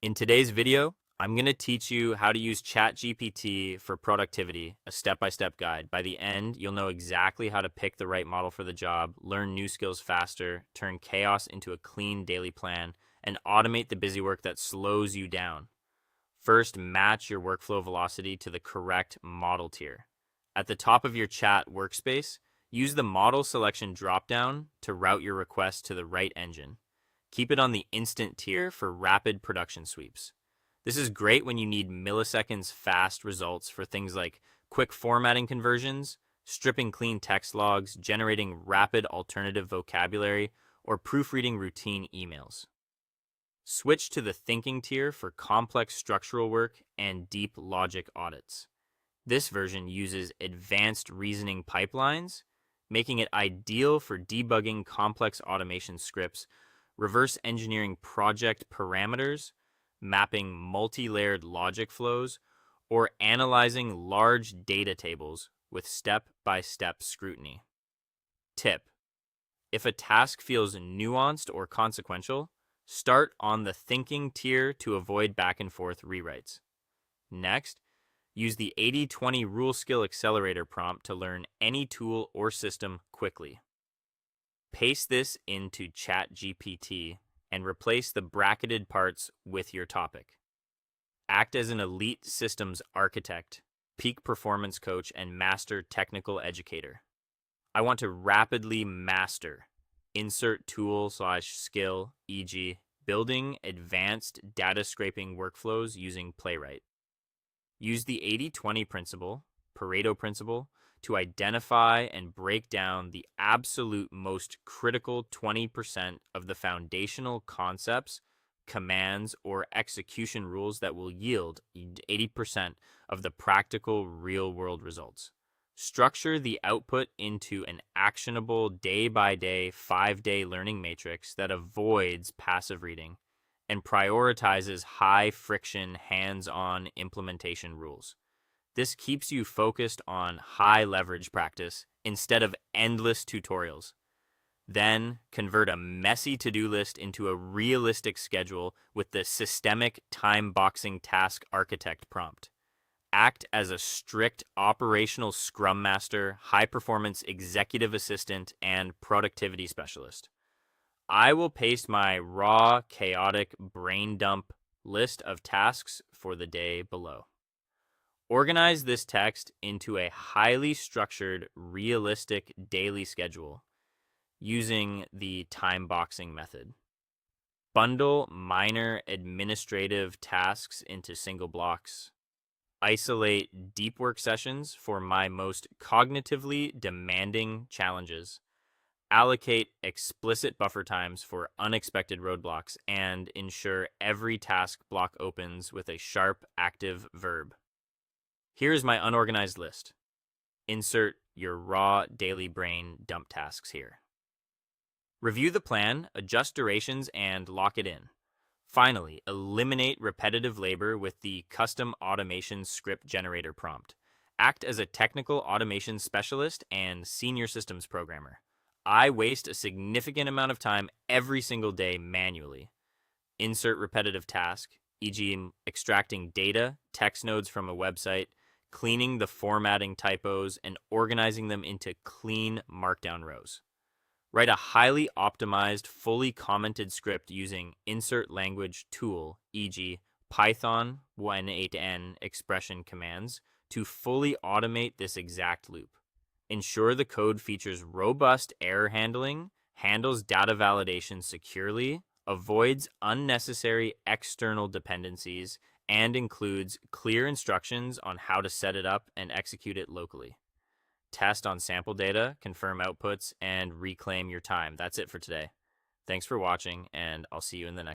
In today's video, I'm going to teach you how to use ChatGPT for productivity, a step-by-step guide. By the end, you'll know exactly how to pick the right model for the job, learn new skills faster, turn chaos into a clean daily plan, and automate the busy work that slows you down. First, match your workflow velocity to the correct model tier. At the top of your chat workspace, use the model selection dropdown to route your request to the right engine. Keep it on the instant tier for rapid production sweeps. This is great when you need milliseconds fast results for things like quick formatting conversions, stripping clean text logs, generating rapid alternative vocabulary, or proofreading routine emails. Switch to the thinking tier for complex structural work and deep logic audits. This version uses advanced reasoning pipelines, making it ideal for debugging complex automation scripts, reverse engineering project parameters, mapping multi-layered logic flows, or analyzing large data tables with step-by-step scrutiny. Tip: if a task feels nuanced or consequential, start on the thinking tier to avoid back and forth rewrites. Next, use the 80-20 rule skill accelerator prompt to learn any tool or system quickly. Paste this into ChatGPT and replace the bracketed parts with your topic. Act as an elite systems architect, peak performance coach, and master technical educator. I want to rapidly master. Insert tool/skill, e.g., building advanced data scraping workflows using Playwright. Use the 80-20 principle, Pareto principle, to identify and break down the absolute most critical 20% of the foundational concepts, commands, or execution rules that will yield 80% of the practical real-world results. Structure the output into an actionable day-by-day, 5-day learning matrix that avoids passive reading and prioritizes high-friction, hands-on implementation rules. This keeps you focused on high-leverage practice instead of endless tutorials. Then, convert a messy to-do list into a realistic schedule with the systemic time-boxing task architect prompt. Act as a strict operational scrum master, high-performance executive assistant, and productivity specialist. I will paste my raw, chaotic brain dump list of tasks for the day below. Organize this text into a highly structured, realistic daily schedule using the time boxing method. Bundle minor administrative tasks into single blocks. Isolate deep work sessions for my most cognitively demanding challenges. Allocate explicit buffer times for unexpected roadblocks and ensure every task block opens with a sharp active verb. Here's my unorganized list. Insert your raw daily brain dump tasks here. Review the plan, adjust durations, and lock it in. Finally, eliminate repetitive labor with the custom automation script generator prompt. Act as a technical automation specialist and senior systems programmer. I waste a significant amount of time every single day manually. Insert repetitive task, e.g., extracting data, text nodes from a website, cleaning the formatting typos, and organizing them into clean markdown rows. Write a highly optimized, fully commented script using insert language tool, e.g., Python 1.8n expression commands, to fully automate this exact loop. Ensure the code features robust error handling, handles data validation securely, avoids unnecessary external dependencies, and includes clear instructions on how to set it up and execute it locally. Test on sample data, confirm outputs, and reclaim your time. That's it for today. Thanks for watching, and I'll see you in the next